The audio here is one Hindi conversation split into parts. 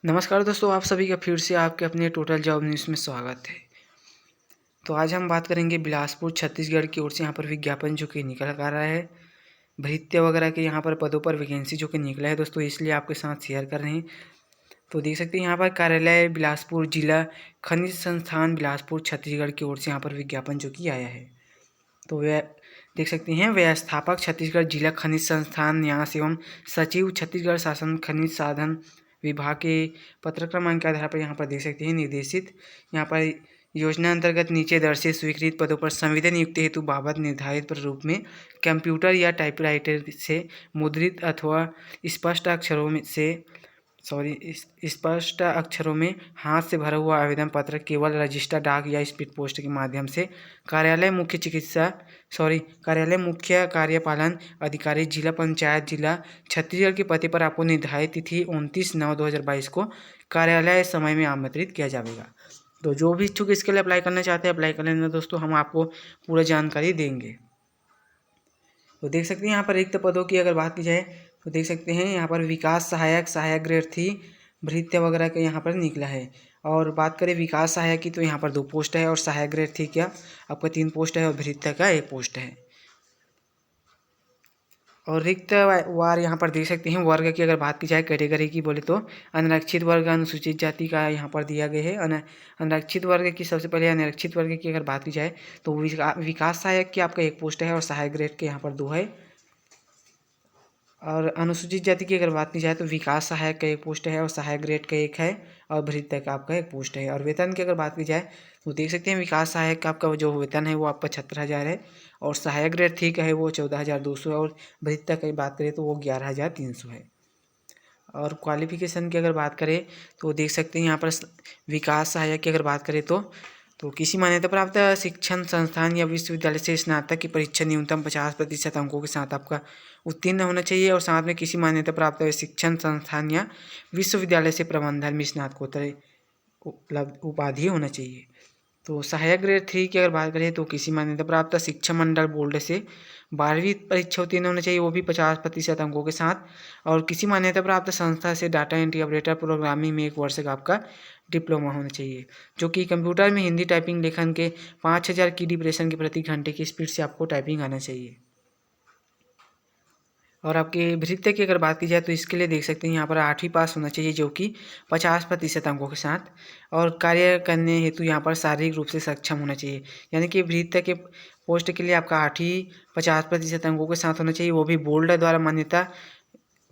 नमस्कार दोस्तों, आप सभी का फिर से आपके अपने टोटल जॉब न्यूज़ में स्वागत है। तो आज हम बात करेंगे बिलासपुर छत्तीसगढ़ की ओर से यहाँ पर विज्ञापन जो कि निकल आ रहा है, भृत्य वगैरह के यहाँ पर पदों पर वैकेंसी जो कि निकला है दोस्तों, इसलिए आपके साथ शेयर कर रहे हैं। तो देख सकते हैं यहाँ पर कार्यालय बिलासपुर, जिला खनिज संस्थान बिलासपुर छत्तीसगढ़ की ओर से यहाँ पर विज्ञापन जो कि आया है। तो वह देख सकते हैं व्यवस्थापक छत्तीसगढ़ जिला खनिज संस्थान न्यास एवं सचिव छत्तीसगढ़ शासन खनिज साधन विभाग के पत्र क्रमांक के आधार पर यहाँ पर देख सकते हैं निर्देशित यहाँ पर योजना अंतर्गत नीचे दर्शित स्वीकृत पदों पर संविदा नियुक्ति हेतु बाबत निर्धारित प्रारूप में कंप्यूटर या टाइपराइटर से मुद्रित अथवा स्पष्ट अक्षरों में हाथ से भरा हुआ आवेदन पत्र केवल रजिस्टर डाक या स्पीड पोस्ट के माध्यम से कार्यालय मुख्य कार्यपालन अधिकारी जिला पंचायत जिला छत्तीसगढ़ के पते पर आपको निर्धारित तिथि 29/9/2022 को कार्यालय समय में आमंत्रित किया जाएगा। तो जो भी इच्छुक इसके लिए अप्लाई करना चाहते हैं अप्लाई कर लेना दोस्तों, हम आपको पूरा जानकारी देंगे। तो देख सकते हैं यहाँ पर रिक्त पदों की अगर बात की जाए तो देख सकते हैं यहाँ पर विकास सहायक, सहायक ग्रेड 3 भृत्य वगैरह का यहाँ पर निकला है। और बात करें विकास सहायक की तो यहाँ पर 2 पोस्ट है और सहायक ग्रेड 3 क्या आपका 3 पोस्ट है और भृत्य का 1 पोस्ट है। और रिक्त वार यहाँ पर देख सकते हैं वर्ग की अगर बात की जाए कैटेगरी की बोले तो अनारक्षित वर्ग अनुसूचित जाति का यहाँ पर दिया गया है। अनारक्षित वर्ग की सबसे पहले अनारक्षित वर्ग की अगर बात की जाए तो विकास सहायक की आपका 1 पोस्ट है और सहायक ग्रेड के यहाँ पर 2 है। और अनुसूचित जाति की अगर बात की जाए तो विकास सहायक का 1 पोस्ट है और सहायक ग्रेड का 1 है और भृत्य का आपका 1 पोस्ट है। और वेतन की अगर बात की जाए तो देख सकते हैं विकास सहायक का आपका जो वेतन है वो आपका 75,000 है और सहायक ग्रेड 3 का है वो 14,200 है और भृत्य की बात करें तो वो 11,300 है। और क्वालिफिकेशन की अगर बात करें तो देख सकते हैं यहाँ पर विकास सहायक की अगर बात करें तो किसी मान्यता प्राप्त शिक्षण संस्थान या विश्वविद्यालय से स्नातक की परीक्षा न्यूनतम 50% अंकों के साथ आपका उत्तीर्ण होना चाहिए और साथ में किसी मान्यता प्राप्त शिक्षण संस्थान या विश्वविद्यालय से प्रबंधन में स्नातकोत्तर उपलब्ध उपाधि होना चाहिए। तो सहायक ग्रेड 3 की अगर बात करें तो किसी मान्यता प्राप्त शिक्षा मंडल बोर्ड से 12वीं परीक्षा उत्तीर्ण होना चाहिए, वो भी 50% अंकों के साथ। और किसी मान्यता प्राप्त संस्था से डाटा एंट्री ऑपरेटर प्रोग्रामिंग में 1 वर्ष का आपका डिप्लोमा होना चाहिए, जो कि कंप्यूटर में हिंदी टाइपिंग लेखन के 5000 की डिप्रेशन के प्रति घंटे की स्पीड से आपको टाइपिंग आना चाहिए। और आपके भृत्य की अगर बात की जाए तो इसके लिए देख सकते हैं यहाँ पर 8वीं पास होना चाहिए, जो कि 50% अंकों के साथ। और कार्य करने हेतु यहाँ पर शारीरिक रूप से सक्षम होना चाहिए, यानी कि भृत्य के पोस्ट के लिए आपका 8वीं 50% अंकों के साथ होना चाहिए, वो भी बोर्ड द्वारा मान्यता।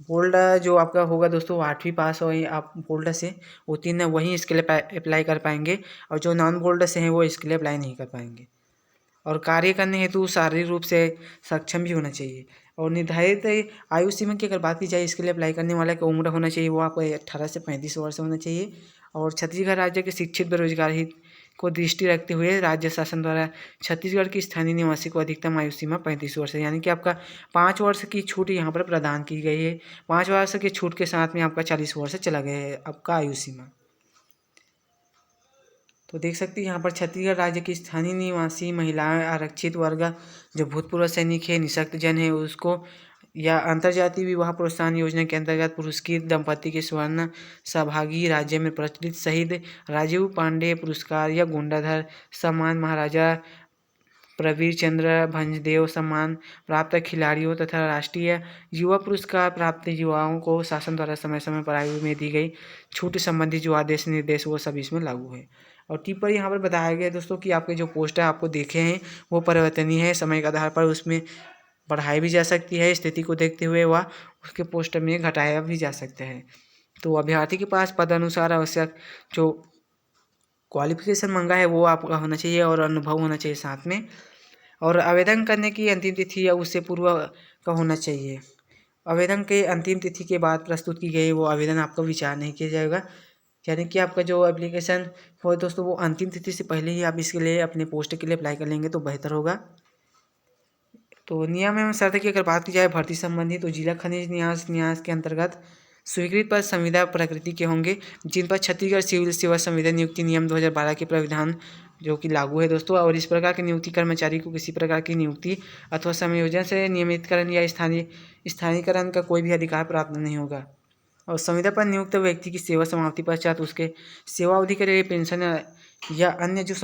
बोर्ड जो आपका होगा दोस्तों 8वीं पास हो आप बोर्ड से उत्तीर्ण वहीं इसके लिए अप्लाई कर पाएंगे और जो नॉन बोर्ड से हैं वो इसके लिए अप्लाई नहीं कर पाएंगे। और कार्य करने हेतु शारीरिक रूप से सक्षम भी होना चाहिए। और निर्धारित आयु सीमा की अगर बात की जाए इसके लिए अप्लाई करने वाला की उम्र होना चाहिए वो आपको 18 से 35 वर्ष होना चाहिए। और छत्तीसगढ़ राज्य के शिक्षित बेरोजगार हित को दृष्टि रखते हुए राज्य शासन द्वारा छत्तीसगढ़ की स्थानीय निवासी को अधिकतम आयु सीमा 35 वर्ष है, यानी कि आपका 5 वर्ष की छूट यहाँ पर प्रदान की गई है। 5 वर्ष की छूट के साथ में आपका 40 वर्ष चला गया है आपका आयु सीमा। तो देख सकते हैं यहाँ पर छत्तीसगढ़ राज्य की स्थानीय निवासी महिलाएं आरक्षित वर्ग जो भूतपूर्व सैनिक है, निःशक्त जन है उसको या अंतर्जातीय विवाह प्रोत्साहन योजना के अंतर्गत पुरस्कृत दंपति के स्वर्ण सहभागी राज्य में प्रचलित शहीद राजीव पांडे पुरस्कार या गुंडाधर सम्मान, महाराजा प्रवीर चंद्र भंजदेव सम्मान प्राप्त खिलाड़ियों तथा राष्ट्रीय युवा पुरस्कार प्राप्त युवाओं को शासन द्वारा समय समय पर आयु में दी गई छूट संबंधी जो आदेश निर्देश वो सब इसमें लागू है। और टिप्पणी यहाँ पर बताया गया है दोस्तों कि आपके जो पोस्ट है आपको देखे हैं वो परिवर्तनीय है, समय के आधार पर उसमें बढ़ाई भी जा सकती है, स्थिति को देखते हुए वह उसके पोस्ट में घटाया भी जा सकता है। तो अभ्यर्थी के पास पद अनुसार आवश्यक जो क्वालिफिकेशन मांगा है वो आपका होना चाहिए और अनुभव होना चाहिए साथ में। और आवेदन करने की अंतिम तिथि या उससे पूर्व का होना चाहिए। आवेदन के अंतिम तिथि के बाद प्रस्तुत की गई वो आवेदन आपका विचार नहीं किया जाएगा, यानी कि आपका जो एप्लीकेशन हो दोस्तों वो अंतिम तिथि से पहले ही आप इसके लिए अपने पोस्ट के लिए अप्लाई कर लेंगे तो बेहतर होगा। तो नियम एवं शर्त की अगर बात की जाए भर्ती संबंधी तो जिला खनिज न्यास के अंतर्गत स्वीकृत पद संविदा प्रकृति के होंगे जिन पर छत्तीसगढ़ सिविल सेवा संविदा नियुक्ति नियम 2012 के प्राविधान जो कि लागू है दोस्तों। और इस प्रकार की नियुक्ति कर्मचारी को किसी प्रकार की नियुक्ति अथवा समायोजन से नियमितकरण या स्थानीयकरण का कोई भी अधिकार प्राप्त नहीं होगा। और संविदा पर नियुक्त व्यक्ति की सेवा समाप्ति पश्चात उसके सेवा अवधि के लिए पेंशन या अन्य जो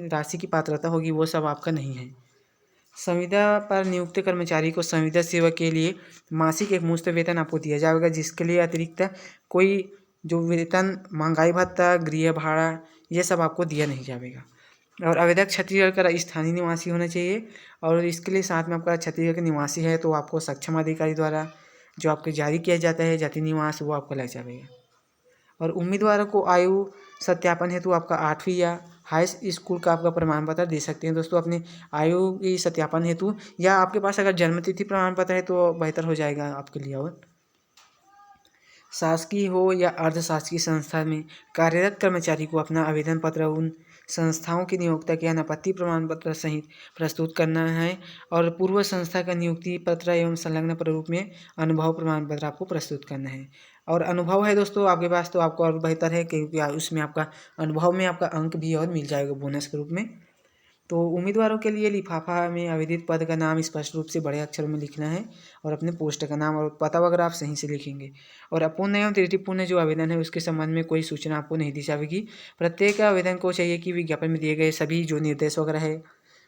राशि की पात्रता होगी वो सब आपका नहीं है। संविदा पर नियुक्त कर्मचारी को संविदा सेवा के लिए मासिक एक मुश्त वेतन आपको दिया जाएगा, जिसके लिए अतिरिक्त कोई जो वेतन, महंगाई भत्ता, गृह भाड़ा ये सब आपको दिया नहीं जाएगा। और आवेदक छत्तीसगढ़ का स्थानीय निवासी होना चाहिए, और इसके लिए साथ में आपका छत्तीसगढ़ का निवासी है तो आपको सक्षम अधिकारी द्वारा जो आपको जारी किया जाता है जाति निवास वो आपको लग जाएगा। और उम्मीदवारों को आयु सत्यापन हेतु आपका 8वीं या हाई स्कूल का आपका प्रमाण पत्र दे सकते हैं दोस्तों अपने आयु की सत्यापन हेतु, या आपके पास अगर जन्मतिथि प्रमाण पत्र है तो बेहतर हो जाएगा आपके लिए। और शासकीय हो या अर्ध शासकीय संस्था में कार्यरत कर्मचारी को अपना आवेदन पत्र उन संस्थाओं की नियोक्ता के अनापत्ति प्रमाण पत्र सहित प्रस्तुत करना है, और पूर्व संस्था का नियुक्ति पत्र एवं संलग्न प्रारूप में अनुभव प्रमाण पत्र आपको प्रस्तुत करना है। और अनुभव है दोस्तों आपके पास तो आपको और बेहतर है, क्योंकि उसमें आपका अनुभव में आपका अंक भी और मिल जाएगा बोनस के रूप में। तो उम्मीदवारों के लिए लिफाफा में आवेदित पद का नाम स्पष्ट रूप से बड़े अक्षरों में लिखना है, और अपने पोस्ट का नाम और पता वगैरह आप सही से लिखेंगे। और अपूर्ण एवं त्रुटिपूर्ण जो आवेदन है उसके संबंध में कोई सूचना आपको नहीं दी जाएगी। प्रत्येक आवेदन को चाहिए कि विज्ञापन में दिए गए सभी जो निर्देश वगैरह है,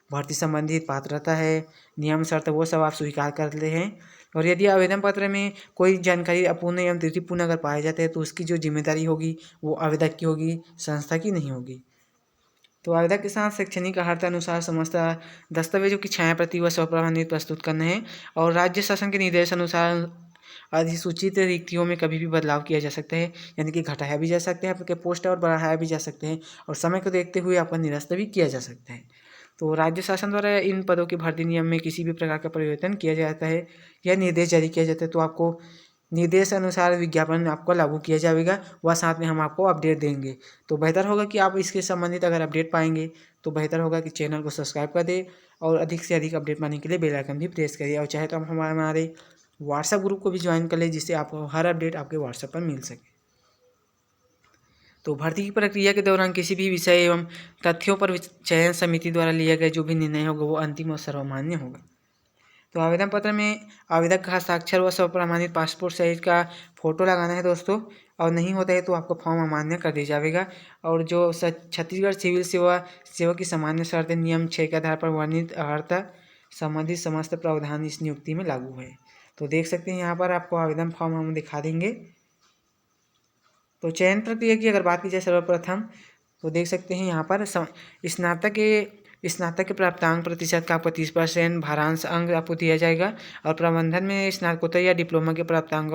भर्ती संबंधित पात्रता है, नियम शर्त, वो सब आप स्वीकार कर ले हैं। और यदि आवेदन पत्र में कोई जानकारी अपूर्ण एवं त्रुटिपूर्ण अगर पाए जाते हैं तो उसकी जो जिम्मेदारी होगी वो आवेदक की होगी, संस्था की नहीं होगी। तो आवेदक के साथ शैक्षणिक अर्हता अनुसार समस्त दस्तावेजों की छायाप्रति व स्वप्रमाणित प्रस्तुत करना है, और राज्य शासन के निर्देश अनुसार अधिसूचित रिक्तियों में कभी भी बदलाव किया जा सकता है, यानी कि घटाया भी जा सकते हैं आपके पोस्ट और बढ़ाया भी जा सकते हैं, और समय को देखते हुए आपका निरस्त भी किया जा सकता है। तो राज्य शासन द्वारा इन पदों की भर्ती नियम में किसी भी प्रकार का परिवर्तन किया जाता है या निर्देश जारी किया जाता है तो आपको निर्देश अनुसार विज्ञापन आपको लागू किया जाएगा, वह साथ में हम आपको अपडेट देंगे। तो बेहतर होगा कि आप इसके संबंधित अगर अपडेट पाएंगे तो बेहतर होगा कि चैनल को सब्सक्राइब कर दें, और अधिक से अधिक अपडेट पाने के लिए बेल आइकन भी प्रेस करिए, और चाहे तो हम हमारे व्हाट्सएप ग्रुप को भी ज्वाइन कर लें, जिससे आपको हर अपडेट आपके व्हाट्सएप पर मिल सके। तो भर्ती की प्रक्रिया के दौरान किसी भी विषय एवं तथ्यों पर चयन समिति द्वारा लिया गया जो भी निर्णय होगा वो अंतिम और सर्वमान्य होगा। तो आवेदन पत्र में आवेदक का हस्ताक्षर व स्वप्रमाणित पासपोर्ट साइज का फोटो लगाना है दोस्तों, और नहीं होता है तो आपको फॉर्म अमान्य कर दिया जाएगा। और जो छत्तीसगढ़ सिविल सेवा की सामान्य शर्त नियम 6 के आधार पर वर्णित अर्हता संबंधित समस्त प्रावधान इस नियुक्ति में लागू है। तो देख सकते हैं यहाँ पर आपको आवेदन फॉर्म हम दिखा देंगे। तो चयन प्रक्रिया की अगर बात की जाए सर्वप्रथम तो देख सकते हैं यहाँ पर स्नातक के प्राप्तांक प्रतिशत का आपको 30% भारांश अंक आपको दिया जाएगा, और प्रबंधन में स्नातकोत्तर या डिप्लोमा के प्राप्तांक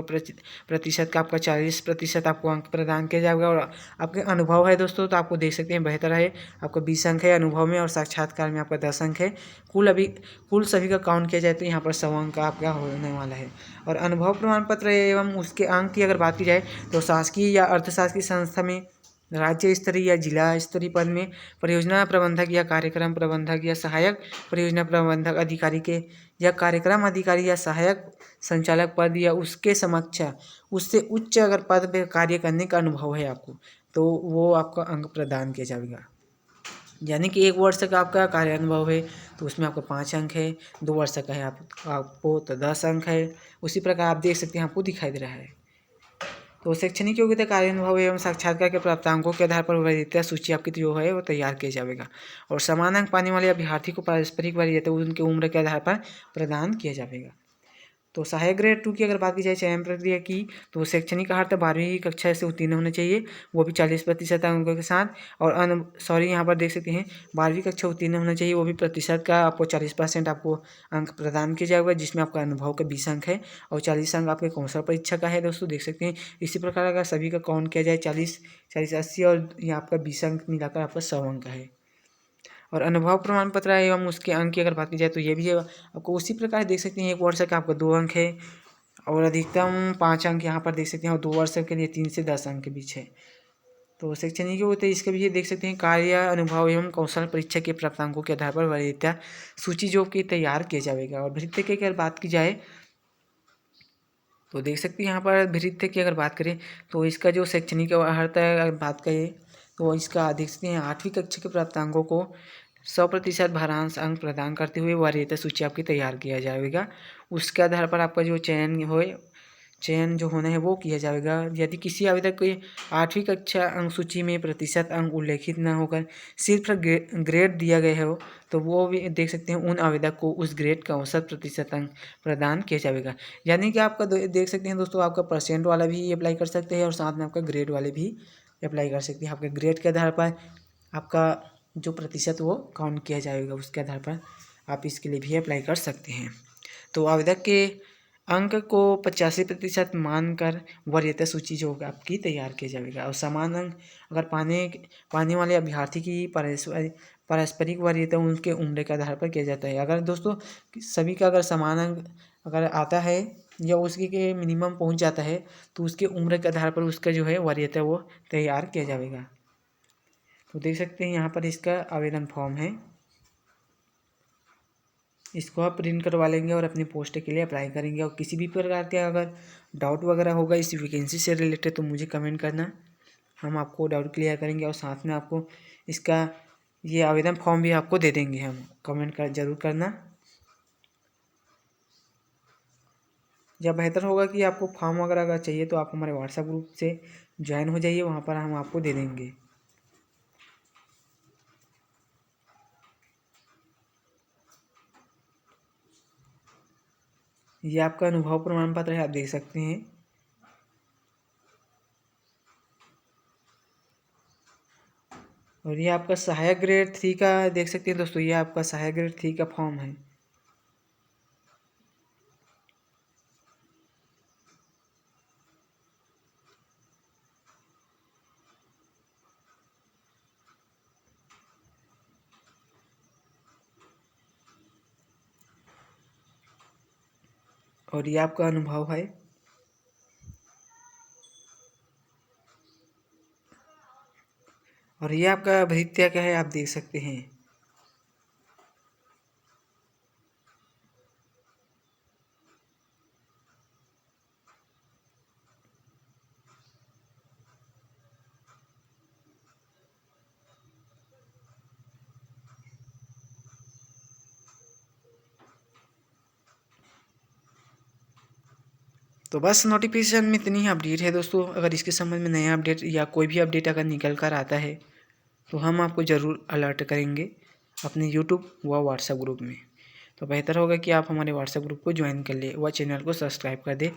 प्रतिशत का आपका 40% आपको अंक प्रदान किया जाएगा। और आपके अनुभव है दोस्तों तो आपको देख सकते हैं बेहतर है, आपको 20 अंक है अनुभव में, और साक्षात्कार में आपका 10 अंक है। कुल सभी का काउंट किया जाए तो यहाँ पर 100 अंक का आपका होने वाला है। और अनुभव प्रमाण पत्र एवं उसके अंक की अगर बात की जाए तो शासकीय या अर्थशासकीय संस्था में राज्य स्तरीय या जिला स्तरीय पद में परियोजना प्रबंधक या कार्यक्रम प्रबंधक या सहायक परियोजना प्रबंधक अधिकारी के या कार्यक्रम अधिकारी या सहायक संचालक पद या उसके समक्ष उससे उच्च अगर पद पे कार्य करने का अनुभव है आपको तो वो आपका अंक प्रदान किया जाएगा। यानी कि 1 वर्ष का आपका कार्य अनुभव है तो उसमें आपको 5 अंक है, 2 वर्ष का है आपको तो 10 अंक है। उसी प्रकार आप देख सकते हैं आपको दिखाई दे रहा है। तो शैक्षणिक योग्यता, कार्य अनुभव एवं साक्षात्कार के प्राप्तांकों के आधार पर वरीयता सूची आपकी जो है वो तैयार किया जाएगा, और समान अंक पाने वाले अभ्यर्थी को पारस्परिक वरीयता उनकी उम्र के आधार पर प्रदान किया जाएगा। तो सहायक ग्रेड 2 की अगर बात की जाए चयन प्रक्रिया की तो शैक्षणिक अर्हता 12वीं कक्षा से उत्तीर्ण होना चाहिए, वो भी 40% अंकों के साथ। और यहाँ पर देख सकते हैं 12वीं कक्षा उत्तीर्ण होना चाहिए, वो भी प्रतिशत का आपको 40% आपको अंक प्रदान किया जाएगा, जिसमें आपका अनुभव का 20 अंक है और 40 अंक आपके कौशल परीक्षा का है दोस्तों देख सकते हैं। इसी प्रकार अगर सभी का काउंट किया जाए 40, 80 और यहाँ आपका 20 अंक मिलाकर आपका 100 अंक का है। और अनुभव प्रमाण पत्र एवं उसके अंक की अगर बात की जाए तो ये भी आपको उसी प्रकार देख सकते हैं। 1 वर्ष का आपका 2 अंक है और अधिकतम 5 अंक यहाँ पर देख सकते हैं, और 2 वर्ष के लिए 3 से 10 अंक के बीच है। तो शैक्षणिक होते हैं इसके भी देख सकते हैं कार्य अनुभव एवं कौशल परीक्षा के प्राप्तांकों के आधार पर वरीयता सूची जो कि तैयार किया जाएगा। और भृत्य की अगर बात की जाए तो देख सकते हैं यहाँ पर भृत्य की अगर बात करें तो इसका जो शैक्षणिक अर्हता है अगर बात करें तो इसका देख सकते हैं 8वीं कक्षा के प्राप्तांकों को 100% भारांश अंक प्रदान करते हुए वरीयता सूची आपकी तैयार किया जाएगा। उसके आधार पर आपका जो चयन हो चयन जो होना है वो किया जाएगा। यदि किसी आवेदक को 8वीं कक्षा अंक सूची में प्रतिशत अंक उल्लेखित न होकर सिर्फ ग्रेड दिया गया हो तो वो भी देख सकते हैं, उन आवेदक को उस ग्रेड का औसत प्रतिशत अंक प्रदान किया जाएगा। यानी कि आपका देख सकते हैं दोस्तों, आपका परसेंट वाला भी अप्लाई कर सकते हैं और साथ में आपका ग्रेड वाले भी अप्लाई कर सकते हैं। आपके ग्रेड के आधार पर आपका जो प्रतिशत वो काउंट किया जाएगा, उसके आधार पर आप इसके लिए भी अप्लाई कर सकते हैं। तो आवेदक के अंक को 85% मानकर वरीयता सूची जो आपकी तैयार किया जाएगा और समान अंक अगर पाने वाले अभ्यर्थी की पारस्परिक वरीयता उनके उम्र के आधार पर किया जाता है। अगर दोस्तों सभी का अगर समान अंक अगर आता है या उसके के मिनिमम पहुंच जाता है तो उसके उम्र के आधार पर उसका जो है वरीयता वो तैयार किया जाएगा। तो देख सकते हैं यहाँ पर इसका आवेदन फॉर्म है, इसको आप प्रिंट करवा लेंगे और अपनी पोस्ट के लिए अप्लाई करेंगे। और किसी भी प्रकार के अगर डाउट वगैरह होगा इस वैकेंसी से रिलेटेड तो मुझे कमेंट करना, हम आपको डाउट क्लियर करेंगे और साथ में आपको इसका ये आवेदन फॉर्म भी आपको दे देंगे हम। कमेंट कर जरूर करना। या बेहतर होगा कि आपको फॉर्म वगैरह अगर चाहिए तो आप हमारे व्हाट्सएप ग्रुप से ज्वाइन हो जाइए, वहाँ पर हम आपको दे देंगे। ये आपका अनुभव प्रमाण पत्र है, आप देख सकते हैं। और ये आपका सहायक ग्रेड 3 का देख सकते हैं दोस्तों, ये आपका सहायक ग्रेड 3 का फॉर्म है। और ये आपका अनुभव है। और ये आपका भृत्या क्या है, आप देख सकते हैं। तो बस नोटिफिकेशन में इतनी ही अपडेट है दोस्तों। अगर इसके संबंध में नया अपडेट या कोई भी अपडेट अगर निकल कर आता है तो हम आपको ज़रूर अलर्ट करेंगे अपने यूट्यूब व व्हाट्सएप ग्रुप में। तो बेहतर होगा कि आप हमारे व्हाट्सएप ग्रुप को ज्वाइन कर ले व चैनल को सब्सक्राइब कर दे,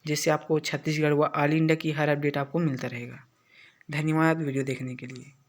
जिससे आपको छत्तीसगढ़ व ऑल इंडिया की हर अपडेट आपको मिलता रहेगा। धन्यवाद वीडियो देखने के लिए।